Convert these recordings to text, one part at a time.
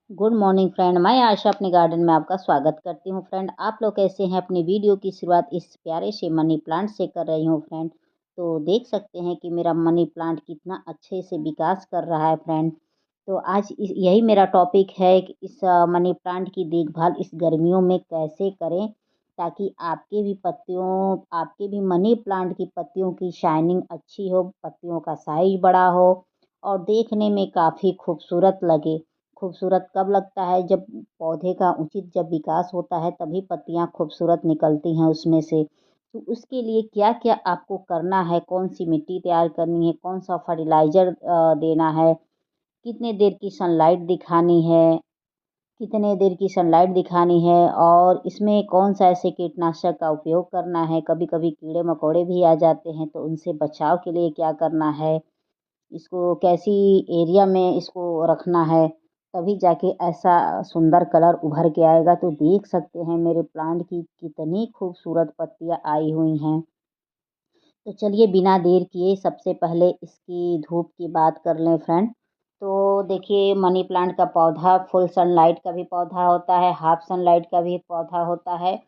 Good morning friend. मैं आशा अपने garden में आपका स्वागत करती हूँ। फ्रेंड, आप लोग कैसे हैं? अपनी वीडियो की शुरुआत इस प्यारे से मनी प्लांट से कर रही हूँ। फ्रेंड, तो देख सकते हैं कि मेरा मनी प्लांट कितना अच्छे से विकास कर रहा है। फ्रेंड, तो आज यही मेरा टॉपिक है कि इस मनी प्लांट की देखभाल इस गर्मियों में कैसे करें, ताकि आपके भी मनी प्लांट की पत्तियों की शाइनिंग अच्छी हो, पत्तियों का साइज बड़ा हो और देखने में काफ़ी खूबसूरत लगे। खूबसूरत कब लगता है? जब पौधे का उचित जब विकास होता है तभी पत्तियां खूबसूरत निकलती हैं उसमें से। तो उसके लिए क्या क्या आपको करना है, कौन सी मिट्टी तैयार करनी है, कौन सा फर्टिलाइज़र देना है, कितने देर की सनलाइट दिखानी है, कितने देर की सनलाइट दिखानी है और इसमें कौन सा ऐसे कीटनाशक का उपयोग करना है। कभी कभी कीड़े मकोड़े भी आ जाते हैं तो उनसे बचाव के लिए क्या करना है, इसको कैसी एरिया में इसको रखना है, तभी जाके ऐसा सुंदर कलर उभर के आएगा। तो देख सकते हैं मेरे प्लांट की कितनी खूबसूरत पत्तियां आई हुई हैं। तो चलिए बिना देर किए सबसे पहले इसकी धूप की बात कर लें। फ्रेंड, तो देखिए मनी प्लांट का पौधा फुल सनलाइट का भी पौधा होता है, हाफ सनलाइट का भी पौधा होता है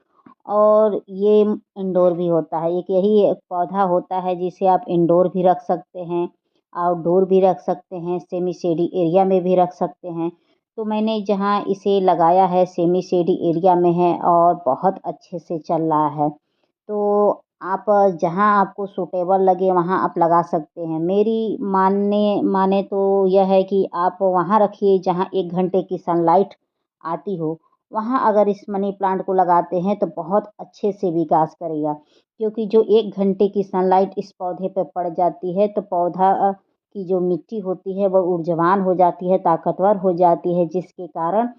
और ये इंडोर भी होता है। एक यही एक पौधा होता है जिसे आप इंडोर भी रख सकते हैं, आउटडोर भी रख सकते हैं, सेमी शेडी एरिया में भी रख सकते हैं। तो मैंने जहाँ इसे लगाया है सेमी शेडी एरिया में है और बहुत अच्छे से चल रहा है। तो आप जहाँ आपको सूटेबल लगे वहाँ आप लगा सकते हैं। मेरी मानने माने तो यह है कि आप वहाँ रखिए जहाँ 1 घंटे की सनलाइट आती हो। वहाँ अगर इस मनी प्लांट को लगाते हैं तो बहुत अच्छे से विकास करेगा, क्योंकि जो 1 घंटे की सनलाइट इस पौधे पे पड़ जाती है तो पौधा की जो मिट्टी होती है वह ऊर्जावान हो जाती है, ताकतवर हो जाती है, जिसके कारण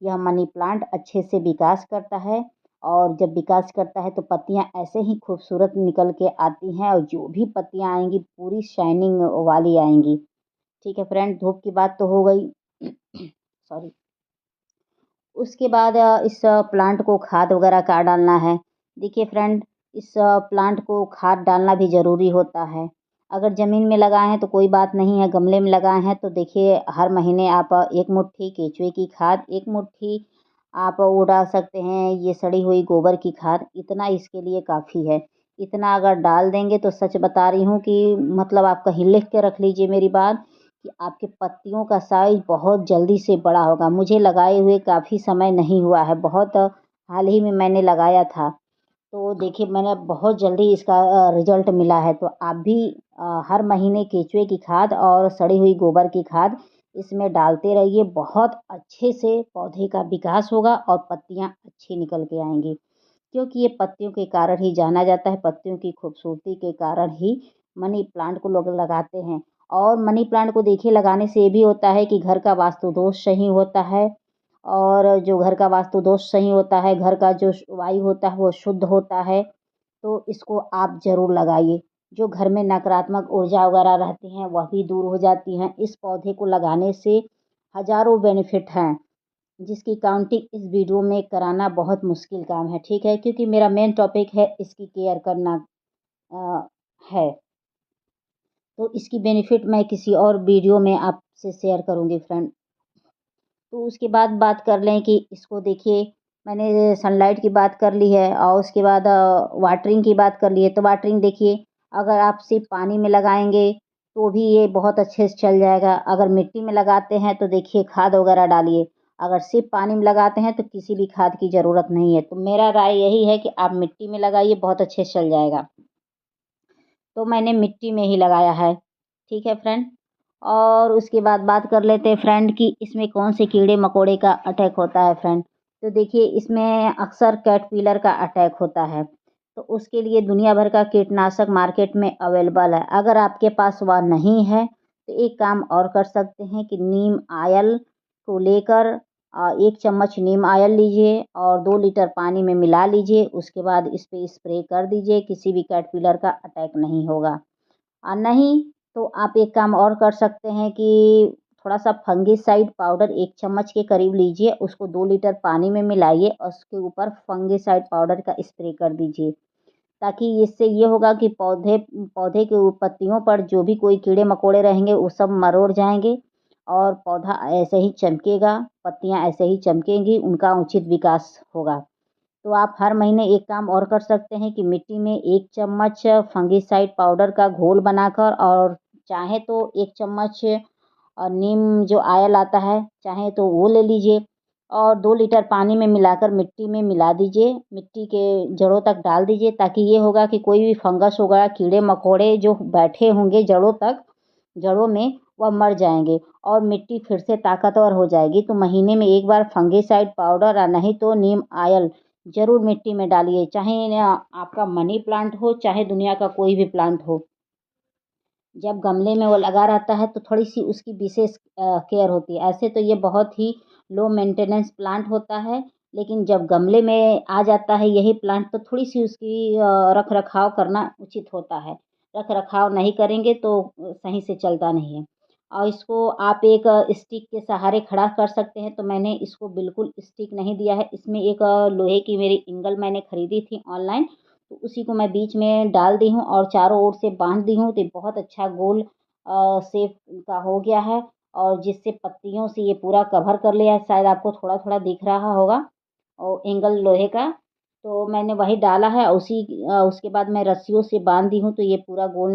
यह मनी प्लांट अच्छे से विकास करता है। और जब विकास करता है तो पत्तियां ऐसे ही खूबसूरत निकल के आती हैं और जो भी पत्तियां आएंगी पूरी शाइनिंग वाली आएंगी। ठीक है फ्रेंड, धूप की बात तो हो गई। सॉरी। उसके बाद इस प्लांट को खाद वगैरह क्या डालना है। देखिए फ्रेंड, इस प्लांट को खाद डालना भी ज़रूरी होता है। अगर ज़मीन में लगाए हैं तो कोई बात नहीं है, गमले में लगाए हैं तो देखिए हर महीने आप 1 मुट्ठी केचुए की खाद, 1 मुट्ठी आप वो डाल सकते हैं, ये सड़ी हुई गोबर की खाद, इतना इसके लिए काफ़ी है। इतना अगर डाल देंगे तो सच बता रही हूँ कि मतलब आप कहीं लिख के रख लीजिए मेरी बात, कि आपके पत्तियों का साइज़ बहुत जल्दी से बड़ा होगा। मुझे लगाए हुए काफ़ी समय नहीं हुआ है, बहुत हाल ही में मैंने लगाया था। तो देखिए मैंने बहुत जल्दी इसका रिज़ल्ट मिला है। तो आप भी हर महीने केचुए की खाद और सड़ी हुई गोबर की खाद इसमें डालते रहिए। बहुत अच्छे से पौधे का विकास होगा और पत्तियाँ अच्छी निकल के आएँगी, क्योंकि ये पत्तियों के कारण ही जाना जाता है, पत्तियों की खूबसूरती के कारण ही मनी प्लांट को लोग लगाते हैं। और मनी प्लांट को देखिए लगाने से ये भी होता है कि घर का वास्तु दोष सही होता है, और जो घर का वास्तु दोष सही होता है, घर का जो वायु होता है वो शुद्ध होता है। तो इसको आप ज़रूर लगाइए। जो घर में नकारात्मक ऊर्जा वगैरह रहती हैं वह भी दूर हो जाती हैं। इस पौधे को लगाने से हज़ारों बेनिफिट हैं, जिसकी काउंटिंग इस वीडियो में कराना बहुत मुश्किल काम है। ठीक है, क्योंकि मेरा मेन टॉपिक है इसकी केयर करना अ, है। तो इसकी बेनिफिट मैं किसी और वीडियो में आपसे शेयर करूँगी फ्रेंड। तो उसके बाद बात कर लें कि इसको देखिए मैंने सनलाइट की बात कर ली है और उसके बाद वाटरिंग की बात कर ली है। तो वाटरिंग देखिए, अगर आप सिर्फ पानी में लगाएंगे तो भी ये बहुत अच्छे से चल जाएगा। अगर मिट्टी में लगाते हैं तो देखिए खाद वगैरह डालिए। अगर सिर्फ पानी में लगाते हैं तो किसी भी खाद की ज़रूरत नहीं है। तो मेरा राय यही है कि आप मिट्टी में लगाइए, बहुत अच्छे से चल जाएगा। तो मैंने मिट्टी में ही लगाया है। ठीक है फ्रेंड, और उसके बाद बात कर लेते हैं फ्रेंड कि इसमें कौन से कीड़े मकोड़े का अटैक होता है। फ्रेंड, तो देखिए इसमें अक्सर कैटरपिलर का अटैक होता है। तो उसके लिए दुनिया भर का कीटनाशक मार्केट में अवेलेबल है। अगर आपके पास वह नहीं है तो एक काम और कर सकते हैं कि नीम आयल को लेकर 1 चम्मच नीम आयल लीजिए और 2 लीटर पानी में मिला लीजिए। उसके बाद इस पे स्प्रे कर दीजिए, किसी भी कैटरपिलर का अटैक नहीं होगा। और नहीं तो आप एक काम और कर सकते हैं कि थोड़ा-सा फंगिसाइड पाउडर 1 चम्मच के करीब लीजिए, उसको 2 लीटर पानी में मिलाइए और उसके ऊपर फंगिसाइड पाउडर का स्प्रे कर दीजिए। ताकि इससे ये होगा कि पौधे पौधे के पत्तियों पर जो भी कोई कीड़े-मकोड़े रहेंगे वो सब मरोड़ जाएँगे और पौधा ऐसे ही चमकेगा, पत्तियाँ ऐसे ही चमकेंगी, उनका उचित विकास होगा। तो आप हर महीने एक काम और कर सकते हैं कि मिट्टी में 1 चम्मच फंगिसाइड पाउडर का घोल बनाकर और चाहे तो 1 चम्मच नीम जो ऑयल आता है, चाहे तो वो ले लीजिए और 2 लीटर पानी में मिलाकर मिट्टी में मिला दीजिए। मिट्टी के जड़ों तक डाल दीजिए, ताकि ये होगा कि कोई भी फंगस होगा, कीड़े-मकोड़े जो बैठे होंगे जड़ों तक, जड़ों में, वह मर जाएँगे और मिट्टी फिर से ताकतवर हो जाएगी। तो महीने में 1 बार फंगिसाइड पाउडर और नहीं तो नीम ऑयल ज़रूर मिट्टी में डालिए, चाहे आपका मनी प्लांट हो, चाहे दुनिया का कोई भी प्लांट हो। जब गमले में वो लगा रहता है तो थोड़ी-सी उसकी विशेष केयर होती है। ऐसे तो ये बहुत ही लो मेंटेनेंस प्लांट होता है, लेकिन जब गमले में आ जाता है यही प्लांट तो थोड़ी-सी उसकी रख-रखाव करना उचित होता है। रख-रखाव नहीं करेंगे तो सही से चलता नहीं है। और इसको आप एक स्टिक के सहारे खड़ा कर सकते हैं, तो मैंने इसको बिल्कुल स्टिक नहीं दिया है। इसमें एक लोहे की मेरी एंगल मैंने खरीदी थी ऑनलाइन, तो उसी को मैं बीच में डाल दी हूँ और चारों ओर से बाँध दी हूँ, तो ये बहुत अच्छा गोल शेप का हो गया है और जिससे पत्तियों से ये पूरा कवर कर लिया है। शायद आपको थोड़ा-थोड़ा दिख रहा होगा और एंगल लोहे का, तो मैंने वही डाला है। उसके बाद मैं रस्सियों से बाँध दी हूँ, तो ये पूरा गोल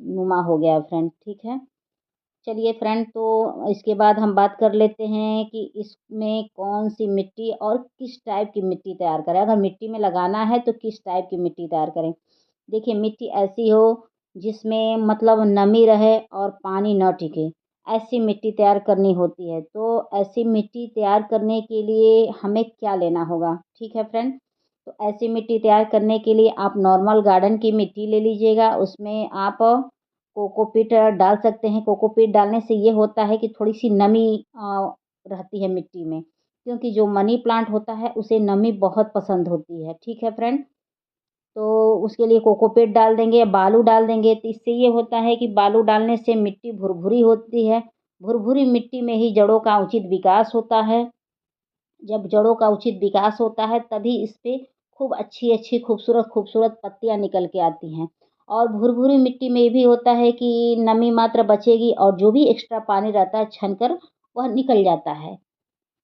नुमा हो गया है फ्रेंड, ठीक है। चलिए फ्रेंड, तो इसके बाद हम बात कर लेते हैं कि इसमें कौन-सी मिट्टी और किस टाइप की मिट्टी तैयार करें। अगर मिट्टी में लगाना है तो किस टाइप की मिट्टी तैयार करें। देखिए, मिट्टी ऐसी हो जिसमें मतलब नमी रहे और पानी न टिके, ऐसी मिट्टी तैयार करनी होती है। तो ऐसी मिट्टी तैयार करने के लिए हमें क्या लेना होगा, ठीक है फ्रेंड? तो ऐसी मिट्टी तैयार करने के लिए आप नॉर्मल गार्डन की मिट्टी ले लीजिएगा, उसमें आप कोकोपीट डाल सकते हैं। कोकोपीट डालने से ये होता है कि थोड़ी-सी नमी रहती है मिट्टी में, क्योंकि जो मनी प्लांट होता है उसे नमी बहुत पसंद होती है, ठीक है फ्रेंड? तो उसके लिए कोकोपीट डाल देंगे या बालू डाल देंगे, तो इससे ये होता है कि बालू डालने से मिट्टी भुरभुरी होती है। भुरभुरी मिट्टी में ही जड़ों का उचित विकास होता है। जब जड़ों का उचित विकास होता है तभी इसपे खूब अच्छी-अच्छी, खूबसूरत-खूबसूरत पत्तियाँ निकल के आती हैं। और भुरभुरी मिट्टी में ये भी होता है कि नमी मात्रा बचेगी और जो भी एक्स्ट्रा पानी रहता है छनकर वह निकल जाता है।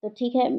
तो ठीक है।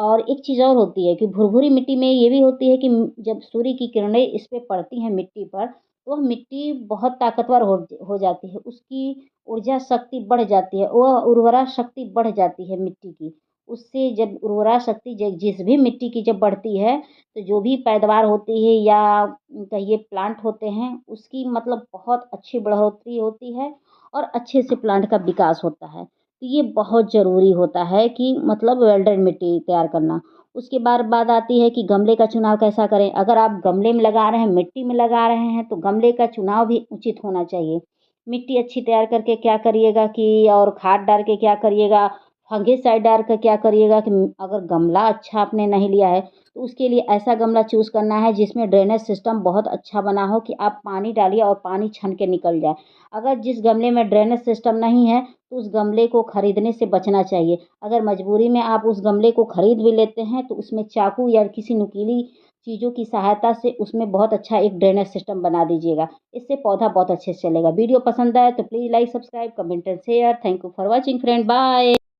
और एक चीज़ और होती है कि भुरभुरी मिट्टी में ये भी होती है कि जब सूर्य की किरणें इस पे पड़ती हैं मिट्टी पर, तो वह मिट्टी बहुत ताकतवर हो जाती है। उसकी ऊर्जा शक्ति बढ़ जाती है, वह उर्वरा शक्ति बढ़ जाती है मिट्टी की। उससे जब उर्वरा शक्ति जिस भी मिट्टी की जब बढ़ती है, तो जो भी पैदावार होती है या कहिए प्लांट होते हैं, उसकी मतलब बहुत अच्छी बढ़ोतरी होती है और अच्छे से प्लांट का विकास होता है। तो ये बहुत ज़रूरी होता है कि मतलब वेल ड्रेन मिट्टी तैयार करना। उसके बाद बात आती है कि गमले का चुनाव कैसा करें? अगर आप गमले में लगा रहे हैं, मिट्टी में लगा रहे हैं, तो गमले का चुनाव भी उचित होना चाहिए। मिट्टी अच्छी तैयार करके क्या करिएगा कि और खाद डाल के क्या करिएगा, फंगिसाइड डाल कर क्या करिएगा कि अगर गमला अच्छा आपने नहीं लिया है, तो उसके लिए ऐसा गमला चूज़ करना है जिसमें ड्रेनेज सिस्टम बहुत अच्छा बना हो कि आप पानी डालिए और पानी छन के निकल जाए। अगर जिस गमले में ड्रेनेज सिस्टम नहीं है, तो उस गमले को खरीदने से बचना चाहिए। अगर मजबूरी में आप उस गमले को खरीद भी लेते हैं, तो उसमें चाकू या किसी नुकीली चीज़ों की सहायता से उसमें बहुत अच्छा एक ड्रेनेज सिस्टम बना दीजिएगा। इससे पौधा बहुत अच्छे से चलेगा। वीडियो पसंद आए तो please like, subscribe, comment and share. Thank you for watching friend, bye.